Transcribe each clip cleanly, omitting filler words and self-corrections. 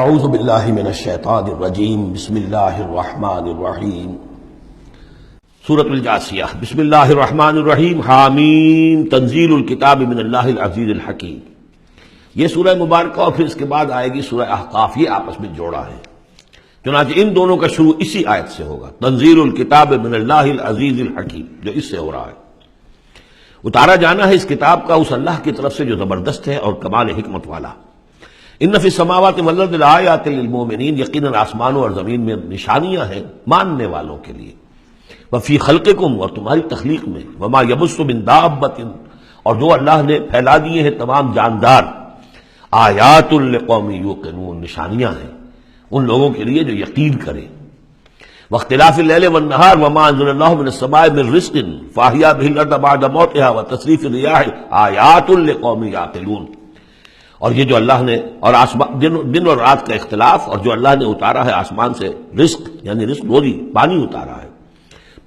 اعوذ باللہ من الشیطان الرجیم بسم اللہ الرحمن الرحیم سورۃ الجاثیہ بسم اللہ الرحمن الرحیم حامیم تنزیل الکتاب من اللہ العزیز الحکیم. یہ سورہ مبارکہ اور پھر اس کے بعد آئے گی سورہ احقاف، یہ آپس میں جوڑا ہے، چنانچہ ان دونوں کا شروع اسی آیت سے ہوگا، تنزیل الکتاب من اللہ العزیز الحکیم، جو اس سے ہو رہا ہے. اتارا جانا ہے اس کتاب کا اس اللہ کی طرف سے جو زبردست ہے اور کمال حکمت والا. ان فی السماوات والارض لآیات للمؤمنین، یقیناً آسمانوں اور زمین میں نشانیاں ہیں ماننے والوں کے لیے. وفی خلقکم، اور تمہاری تخلیق میں، وما یبث من دابۃ، اور جو اللہ نے پھیلا دیے ہیں تمام جاندار. آیات لقوم یوقنون، نشانیاں ہیں ان لوگوں کے لیے جو یقین کریں. واختلاف اللیل والنہار وما انزل اللہ من السماء من رزق فاحیا به الارض بعد موتها وتصریف الریاح آیات لقوم یعقلون. اور یہ جو اللہ نے اور دن اور رات کا اختلاف، اور جو اللہ نے اتارا ہے آسمان سے رزق، یعنی رزق روزی، پانی اتارا ہے.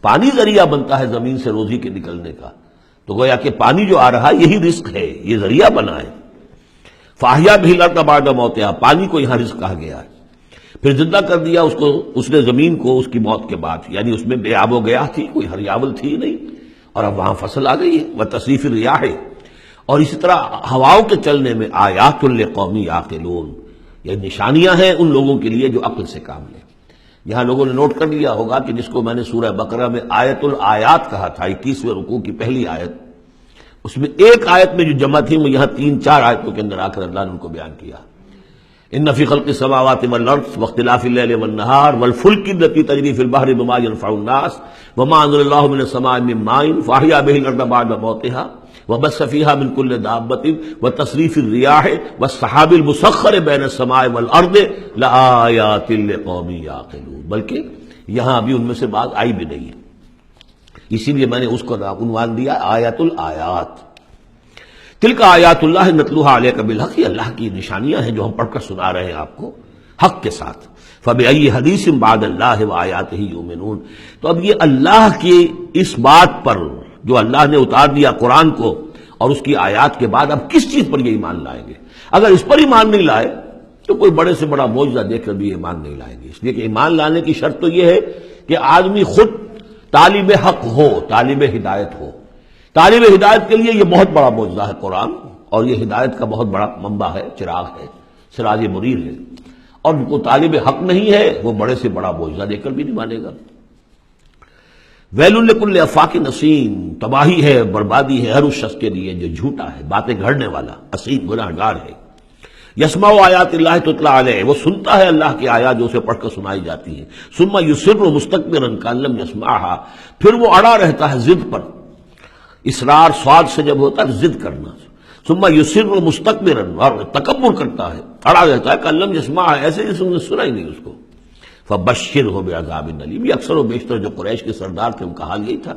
پانی ذریعہ بنتا ہے زمین سے روزی کے نکلنے کا، تو گویا کہ پانی جو آ رہا ہے یہی رزق ہے، یہ ذریعہ بنا ہے. فاحیا به الارض بعد موتها، پانی کو یہاں رزق کہا گیا ہے. پھر زندہ کر دیا اس نے زمین کو اس کی موت کے بعد، یعنی اس میں بے آب و گیا تھی، کوئی ہریاول تھی نہیں، اور اب وہاں فصل آ گئی ہے. وتصریف الریاح، اور اسی طرح ہواؤں کے چلنے میں آیات لقوم یعقلون، یہ نشانیاں ہیں ان لوگوں کے لیے جو عقل سے کام لیں. یہاں لوگوں نے نوٹ کر لیا ہوگا کہ جس کو میں نے سورہ بقرہ میں آیت الآیات کہا تھا، 21ویں رکوع کی پہلی آیت، اس میں ایک آیت میں جو جمع تھی وہ یہاں 3-4 آیتوں کے اندر آ کر اللہ نے ان کو بیان کیا. ان فی خلق السماوات والارض واختلاف اللیل والنہار والفلک التی تجری فی البحر بما ينفع الناس وما انزل اللہ من السماء من ماء فاحیا به الارض بعد موتها وبث فيها من كل دابة وتصريف الرياح والسحاب المسخر بين السماء والارض لآیات لقوم یعقلون. بلکہ یہاں ابھی ان میں سے بات آئی بھی نہیں ہے، اسی لیے میں نے اس کو عنوان دیا آیات الآیات. تلک آیات اللہ نتلوها علیک بالحق، یہ اللہ کی نشانیاں ہیں جو ہم پڑھ کر سنا رہے ہیں آپ کو حق کے ساتھ. فبأی حدیث بعد اللہ وآیاتہ یؤمنون. تو اب یہ اللہ کی اس بات پر جو اللہ نے اتار دیا قرآن کو اور اس کی آیات کے بعد اب کس چیز پر یہ ایمان لائیں گے؟ اگر اس پر ایمان نہیں لائے تو کوئی بڑے سے بڑا معجزہ دیکھ کر بھی ایمان نہیں لائیں گے. اس لیے کہ ایمان لانے کی شرط تو یہ ہے کہ آدمی خود طالب حق ہو، طالب ہدایت ہو. طالب ہدایت کے لیے یہ بہت بڑا معجزہ ہے قرآن، اور یہ ہدایت کا بہت بڑا منبع ہے، چراغ ہے، سراج منیر ہے. اور جو طالب حق نہیں ہے وہ بڑے سے بڑا معجزہ دے کر بھی نہیں مانے گا. ویل لکل افاک نسیم، تباہی ہے، بربادی ہے ہر اس شخص کے لیے جو جھوٹا ہے، باتیں گھڑنے والا، اسیم، گناہ گار ہے. یسمع آیات اللہ تتلی علیہ، وہ سنتا ہے اللہ کی آیات جو اسے پڑھ کر سنائی جاتی ہیں. ثم یصر مستکبرا کأن لم یسمعها، پھر وہ اڑا رہتا ہے ضد پر. اصرار صاد سے جب ہوتا ہے ضد کرنا. ثم یصر مستکبرا، اور تکبر کرتا ہے، اڑا رہتا ہے کأن لم یسمعها، ایسے جیسے انہوں نے سنا ہی نہیں اس کو. فبشرہ بعذاب الیم، یہ اکثر و بیشتر جو قریش کے سردار تھے ان کا حال یہی تھا.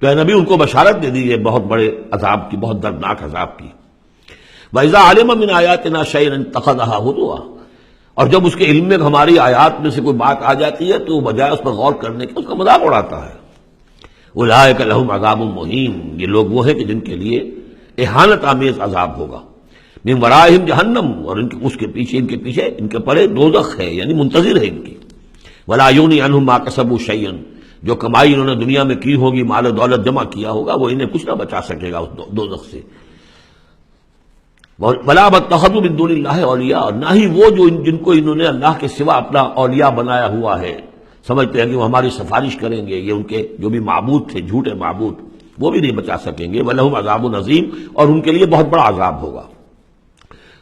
تو اے نبی ان کو بشارت دے دیجیے بہت بڑے عذاب کی، بہت دردناک عذاب کی. وَإِذَا عَلِمَ مِنْ آیَاتِنَا شَيْئًا اتَّخَذَهَا هُزُوًا، اور جب اس کے علم میں ہماری آیات میں سے کوئی بات آ جاتی ہے تو وہ بجائے اس پر غور کرنے کے اس کا مذاق اڑاتا ہے. اولئک لہم عذاب مہین، یہ لوگ وہ ہیں کہ جن کے لیے اہانت آمیز عذاب ہوگا. من ورائہم جہنم، اور اس کے پیچھے ان کے پڑے دوزخ ہے، یعنی منتظر ہے ان کی. ولا یغنی عنہم ما کسبوا شیئا، جو کمائی انہوں نے دنیا میں کی ہوگی، مال و دولت جمع کیا ہوگا، وہ انہیں کچھ نہ بچا سکے گا اس دوزخ سے. ولا اتخذوا من دون اللہ اولیاء، اور نہ ہی وہ جن کو انہوں نے اللہ کے سوا اپنا اولیاء بنایا ہوا ہے، سمجھتے ہیں کہ وہ ہماری سفارش کریں گے. یہ ان کے جو بھی معبود تھے، جھوٹے معبود، وہ بھی نہیں بچا سکیں گے. ولہم عذاب عظیم، اور ان کے لیے بہت بڑا عذاب ہوگا.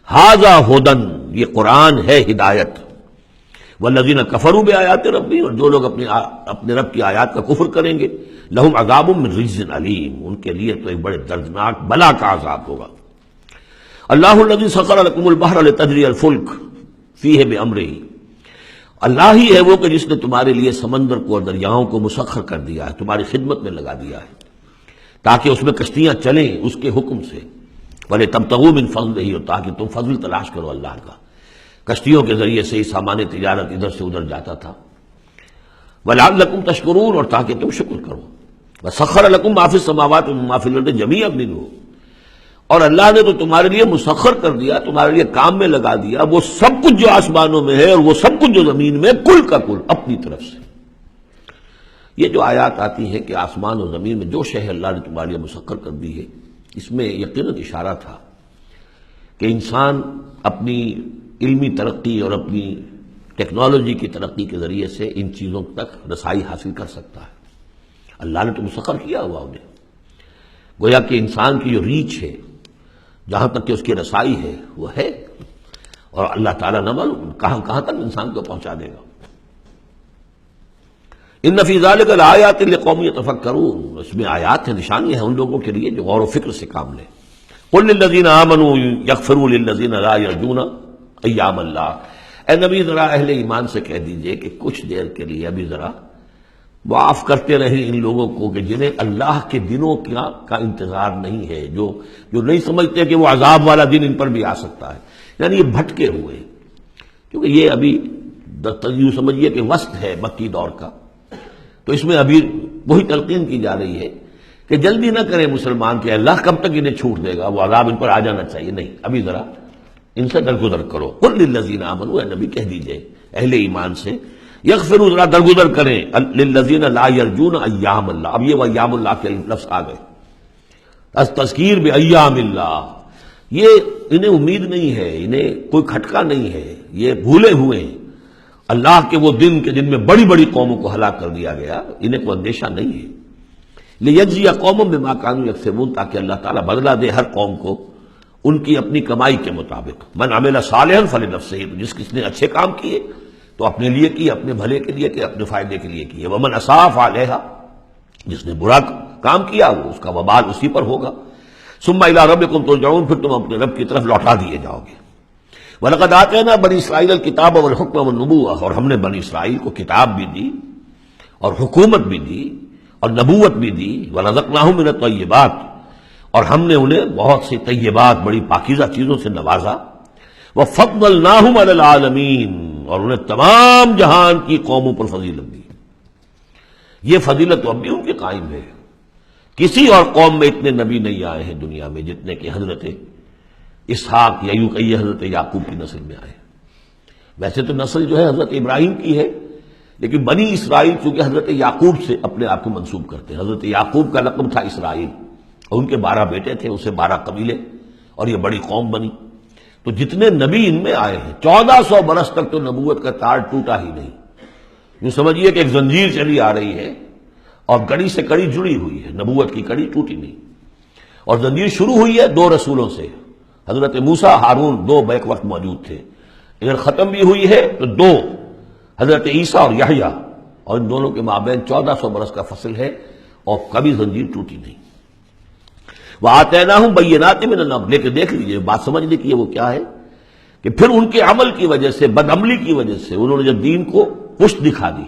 ھذا ھدی، یہ قرآن ہے ہدایت. والذین کفروا بآیات ربہم، اور جو لوگ اپنے رب کی آیات کا کفر کریں گے، لہم عذاب من رجز علیم، ان کے لیے تو ایک بڑے دردناک بلا کا عذاب ہوگا. اللہ الذی سخر لکم البحر لتجری الفلک فیہ بامرہ، اللہ ہی ہے وہ کہ جس نے تمہارے لیے سمندر کو اور دریاؤں کو مسخر کر دیا ہے، تمہاری خدمت میں لگا دیا ہے، تاکہ اس میں کشتیاں چلیں اس کے حکم سے. وَلِتَبْتَغُوا مِن فَضْلِهِ، اور تاکہ تم فضل تلاش کرو اللہ کا. کشتیوں کے ذریعے سے ہی سامان تجارت ادھر سے ادھر جاتا تھا. وَلَعَلَّكُمْ تَشْكُرُونَ، اور تاکہ تم شکر کرو. وَسَخَّرَ لَكُم مَّا فِي السَّمَاوَاتِ وَمَا فِي الْأَرْضِ جَمِيعًا مِّنْهُ، اور اللہ نے تو تمہارے لیے مسخر کر دیا، تمہارے لیے کام میں لگا دیا وہ سب کچھ جو آسمانوں میں ہے اور وہ سب کچھ جو زمین میں، کل کا کل اپنی طرف سے۔ یہ جو آیات آتی ہیں کہ آسمان اور زمین میں جو شے اللہ نے تمہارے لیے مسخر کر دی ہے، اس میں یقیناً اشارہ تھا کہ انسان اپنی علمی ترقی اور اپنی ٹیکنالوجی کی ترقی کے ذریعے سے ان چیزوں تک رسائی حاصل کر سکتا ہے۔ اللہ نے تو مسخر کیا ہوا انہیں، گویا کہ انسان کی جو ریچ ہے، جہاں تک کہ اس کی رسائی ہے وہ ہے، اور اللہ تعالیٰ نہ معلوم کہاں کہاں تک انسان کو پہنچا دے گا۔ ان فی ذلک لآیات لقوم یتفکرون، اس میں آیات ہیں، نشانیاں ہیں ان لوگوں کے لیے جو غور و فکر سے کام لیں۔ قل للذین آمنوا یغفروا للذین لا یرجون ایام اللہ، اے نبی ذرا اہل ایمان سے کہہ دیجئے کہ کچھ دیر کے لیے ابھی ذرا معاف کرتے رہیں ان لوگوں کو کہ جنہیں اللہ کے دنوں کا انتظار نہیں ہے، جو نہیں سمجھتے کہ وہ عذاب والا دن ان پر بھی آ سکتا ہے، یعنی یہ بھٹکے ہوئے، کیونکہ یہ ابھی یوں سمجھیے کہ وسط ہے مکی دور کا، تو اس میں ابھی وہی تلقین کی جا رہی ہے کہ جلدی نہ کرے مسلمان کہ اللہ کب تک انہیں چھوٹ دے گا، وہ عذاب ان پر آ جانا چاہیے، نہیں، ابھی ذرا ان سے درگزر کرو۔ قل للذین آمنوا، اے نبی کہہ دیجئے اہل ایمان سے، یغفروا ذرا درگزر کریں، للذین لا یرجون ایام اللہ، اب یہ وہ ایام اللہ کے لفظ آ گئے، تذکیر بایام اللہ، یہ انہیں امید نہیں ہے، انہیں کوئی کھٹکا نہیں ہے، یہ بھولے ہوئے ہیں اللہ کے وہ دن کے جن میں بڑی بڑی قوموں کو ہلاک کر دیا گیا، انہیں کوئی اندیشہ نہیں ہے۔ لیجزی قوم بما کانوا یکسبون، تاکہ اللہ تعالیٰ بدلہ دے ہر قوم کو ان کی اپنی کمائی کے مطابق۔ من عمل صالحا فلنفسہ، جس نے اچھے کام کیے تو اپنے لیے کیے، اپنے بھلے کے لیے کیے، اپنے فائدے کے لیے کیے، ومن اساء فعلیہا، جس نے برا کام کیا وہ اس کا وبال اسی پر ہوگا۔ ثم الی ربکم ترجعون، پھر تم اپنے رب کی طرف لوٹا دیے جاؤ گے۔ وَلَقَدْ آتَيْنَا بَنِي إِسْرَائِيلَ الْكِتَابَ وَالْحُكْمَ وَالنُّبُوَّةَ، اور ہم نے بنی اسرائیل کو کتاب بھی دی اور حکومت بھی دی اور نبوت بھی دی۔ وَرَزَقْنَاهُم مِّنَ الطَّيِّبَاتِ، اور ہم نے انہیں بہت سی طیبات، بڑی پاکیزہ چیزوں سے نوازا۔ وَفَضَّلْنَاهُمْ عَلَى الْعَالَمِينَ، اور انہیں تمام جہان کی قوموں پر فضیلت دی۔ یہ فضیلت تو اب بھی ان کے قائم ہے، کسی اور قوم میں اتنے نبی نہیں آئے ہیں دنیا میں جتنے کہ حضرت اسحاق یا یوں کہیے حضرت یعقوب کی نسل میں آئے۔ ویسے تو نسل جو ہے حضرت ابراہیم کی ہے، لیکن بنی اسرائیل چونکہ حضرت یعقوب سے اپنے آپ کو منسوب کرتے ہیں، حضرت یعقوب کا لقب تھا اسرائیل، اور ان کے 12 بیٹے تھے، اسے 12 قبیلے، اور یہ بڑی قوم بنی۔ تو جتنے نبی ان میں آئے ہیں، 1400 برس تک تو نبوت کا تار ٹوٹا ہی نہیں، یوں سمجھیے کہ ایک زنجیر چلی آ رہی ہے اور کڑی سے کڑی جڑی ہوئی ہے، نبوت کی کڑی ٹوٹی نہیں، اور زنجیر شروع ہوئی ہے 2 رسولوں سے، حضرت موسیٰ، ہارون، 2 بیک وقت موجود تھے، اگر ختم بھی ہوئی ہے تو 2 حضرت عیسیٰ اور یحییٰ، اور ان دونوں کے مابین 1400 برس کا فصل ہے اور کبھی زنجیر ٹوٹی نہیں۔ وَآتَيْنَاهُمْ بَيِّنَاتٍ مِّنَ الْأَمْرِ، لیکن دیکھ لیجیے بات سمجھنے کی وہ کیا ہے کہ پھر ان کے عمل کی وجہ سے، بدعملی کی وجہ سے، انہوں نے جب دین کو پشت دکھا دی،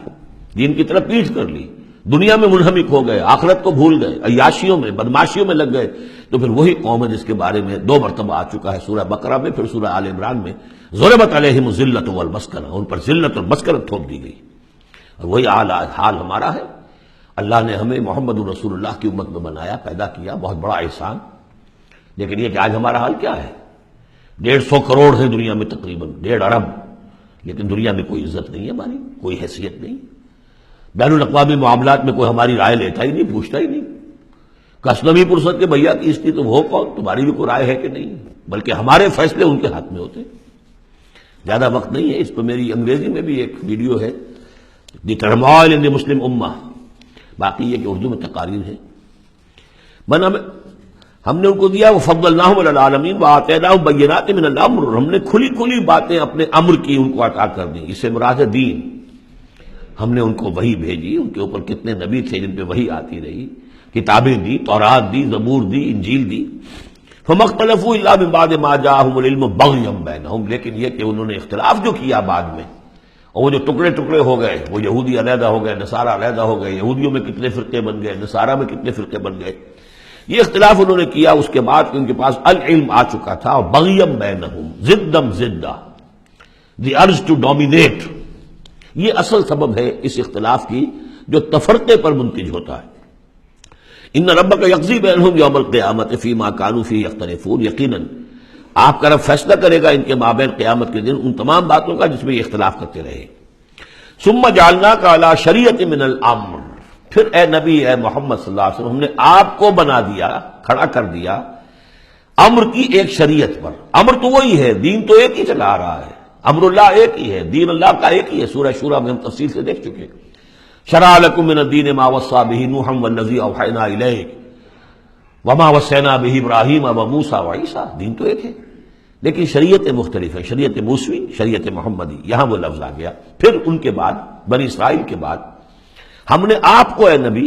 دین کی طرف پیٹھ کر لی، دنیا میں منہمک ہو گئے، آخرت کو بھول گئے، عیاشیوں میں، بدماشیوں میں لگ گئے، تو پھر وہی قوم ہے جس کے بارے میں 2 مرتبہ آ چکا ہے سورہ بقرہ میں، پھر سورہ آل عمران میں، ضربت علیہم الذلۃ والمسکنہ، ان پر ذلت اور مسکنت تھوپ دی گئی۔ اور وہی حال ہمارا ہے۔ اللہ نے ہمیں محمد رسول اللہ کی امت میں بنایا، پیدا کیا، بہت بڑا احسان، لیکن یہ کہ آج ہمارا حال کیا ہے؟ 150 کروڑ ہے دنیا میں، تقریباً 1.5 ارب، لیکن دنیا میں کوئی عزت نہیں ہے ہماری، کوئی حیثیت نہیں، بین الاقوامی معاملات میں کوئی ہماری رائے لیتا ہی نہیں، پوچھتا ہی نہیں۔ کسٹم ہی پرسد کے بھیا کی اس کی تم ہو کون، تمہاری بھی کوئی رائے ہے کہ نہیں، بلکہ ہمارے فیصلے ان کے ہاتھ میں ہوتے۔ زیادہ وقت نہیں ہے، اس پہ میری انگریزی میں بھی ایک ویڈیو ہے، دی ٹرموائل ان دی مسلم امہ، باقی یہ کہ اردو میں تقاریر ہے۔ ہم نے ان کو دیا وَفَضَّلْنَاهُمْ عَلَى الْعَالَمِينَ وَآتَيْنَاهُمْ بَيِّنَاتٍ مِّنَ الْأَمْرِ، ہم نے کھلی کھلی باتیں اپنے امر کی ان کو عطا کر دیں، اس سے مراد ہے دین۔ ہم نے ان کو وحی بھیجی، ان کے اوپر کتنے نبی تھے جن پہ وحی آتی رہی، کتابیں دی، تورات دی، زبور دی، انجیل دی۔ فَمَا اخْتَلَفُوا إِلَّا مِن بَعْدِ مَا جَاءَهُمُ الْعِلْمُ بَغْيًا بَيْنَهُمْ، لیکن یہ کہ انہوں نے اختلاف جو کیا بعد میں، اور وہ جو ٹکڑے ٹکڑے ہو گئے، وہ یہودی علیحدہ ہو گئے، نصارہ علیحدہ ہو گئے، یہودیوں میں کتنے فرقے بن گئے، نصارہ میں کتنے فرقے بن گئے، یہ اختلاف انہوں نے کیا اس کے بعد کہ ان کے پاس العلم آ چکا تھا، اور بغیم بینہم، ضدم ضدہ، دی ارج ٹو ڈومینیٹ، یہ اصل سبب ہے اس اختلاف کی جو تفرقے پر منتج ہوتا ہے۔ ان ربک یقضی بینہم یوم القیامت فیما کانوا فیہ یختلفون، یقیناً آپ کا رب فیصلہ کرے گا ان کے مابین قیامت کے دن ان تمام باتوں کا جس میں یہ اختلاف کرتے رہے۔ ثم جعلناک علی شریعۃ من الامر، پھر اے نبی اے محمد صلی اللہ علیہ وسلم، ہم نے آپ کو بنا دیا، کھڑا کر دیا امر کی ایک شریعت پر۔ امر تو وہی ہے، دین تو ایک ہی چلا آ رہا ہے، امر اللہ ایک ہی ہے، دین اللہ کا ایک ہی ہے۔ سورہ شورى میں ہم تفصیل سے دیکھ چکے۔ شرع لکم من الدین ما وصى به نوحا والذی اوحینا الیک وما وصینا به ابراہیم وموسیٰ وعیسیٰ، دین تو ایک ہے لیکن شریعتیں مختلف ہیں، شریعت موسوی، شریعت محمدی، یہاں وہ لفظ آ گیا۔ پھر ان کے بعد بنی اسرائیل کے بعد ہم نے آپ کو اے نبی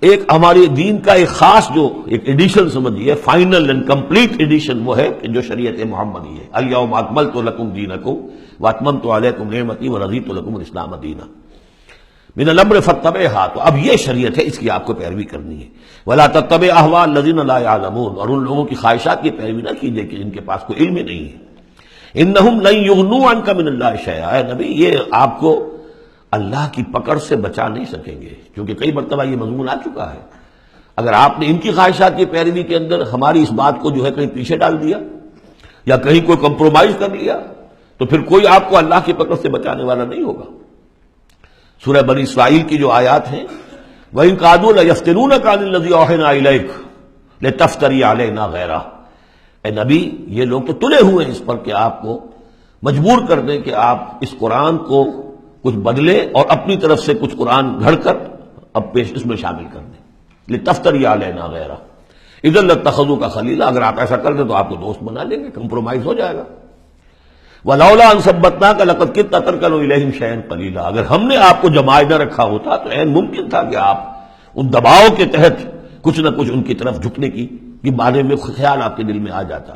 ایک ہمارے دین کا ایک خاص جو ایک ایڈیشن سمجھیے، فائنل اینڈ کمپلیٹ ایڈیشن وہ ہے کہ جو شریعت محمدی ہے۔ الیوم اکملت لکم دینکم واتممت علیکم نعمتی ورضیت لکم الاسلام دینا من الامر فاتبعھا، تو اب یہ شریعت ہے، اس کی آپ کو پیروی کرنی ہے۔ ولا تتبع اہواء الذین لا یعلمون، اور ان لوگوں کی خواہشات کی پیروی نہ کیجیے کہ جن کے پاس کوئی علم ہی نہیں ہے۔ انہم لن یغنوا عنک من اللہ شیئا، اے نبی یہ آپ کو اللہ کی پکڑ سے بچا نہیں سکیں گے، کیونکہ کئی مرتبہ یہ مضمون آ چکا ہے۔ اگر آپ نے ان کی خواہشات کی پیروی کے اندر ہماری اس بات کو جو ہے کہیں پیچھے ڈال دیا یا کہیں کوئی کمپرومائز کر لیا تو پھر کوئی آپ کو اللہ کی پکڑ سے بچانے والا نہیں ہوگا۔ سورہ بنی اسرائیل کی جو آیات ہیں، وَإِن كَادُوا لَيَفْتِنُونَكَ عَنِ الَّذِي أَوْحَيْنَا إِلَيْكَ لِتَفْتَرِيَ عَلَيْنَا غَيْرَهُ، اے نبی یہ لوگ تو تلے ہوئے ہیں اس پر کہ آپ کو مجبور کر دیں کہ آپ اس قرآن کو کچھ بدلے اور اپنی طرف سے کچھ قرآن گھڑ کر اب پیش اس میں شامل کر دیں۔ لِتَفْتَرِيَ عَلَيْنَا غَيْرَهُ إِذًا لَاتَّخَذُوكَ خَلِيلًا، اگر آپ ایسا کر دیں تو آپ کو دوست بنا لیں گے، کمپرومائز ہو جائے گا۔ وَلَوْلَا أَن ثَبَّتْنَاكَ لَقَدْ كِدتَّ تَرْكَنُ إِلَيْهِمْ شَيْئًا قَلِيلًا، اگر ہم نے آپ کو جمائے نہ رکھا ہوتا تو عین ممکن تھا کہ آپ ان دباؤ کے تحت کچھ نہ کچھ ان کی طرف جھکنے کی بارے میں خیال آپ کے دل میں آ جاتا۔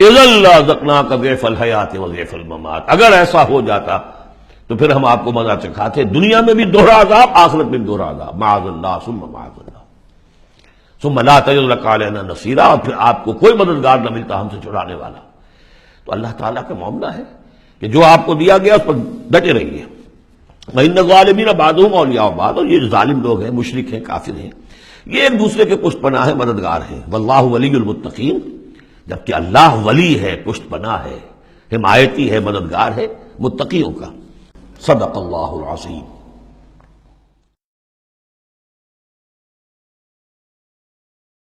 إِذًا لَأَذَقْنَاكَ ضِعْفَ الْحَيَاةِ وَضِعْفَ الْمَمَاتِ، اگر ایسا ہو جاتا تو پھر ہم آپ کو مزہ چکھاتے، دنیا میں بھی دوہرا عذاب، آخرت میں بھی دوہرا عذاب، معاذ اللہ ثم معاذ اللہ ثم لا تجد لك علينا نصيرا، اور پھر آپ کو کوئی مددگار نہ ملتا ہم سے چھڑانے والا۔ تو اللہ تعالیٰ کا معاملہ ہے کہ جو آپ کو دیا گیا اس پر ڈٹے رہیے۔ وَإِنَّ الظَّالِمِينَ بَعْضُهُمْ أَوْلِيَاءُ بَعْضٍ، اور یہ ظالم لوگ ہیں، مشرک ہیں، کافر ہیں، یہ ایک دوسرے کے پشت پناہ ہیں، مددگار ہیں۔ وَاللَّهُ وَلِيُّ الْمُتَّقِينَ، جبکہ اللہ ولی ہے، پشت پناہ ہے، حمایتی ہے، مددگار ہے متقیوں کا۔ صدق اللہ العظیم۔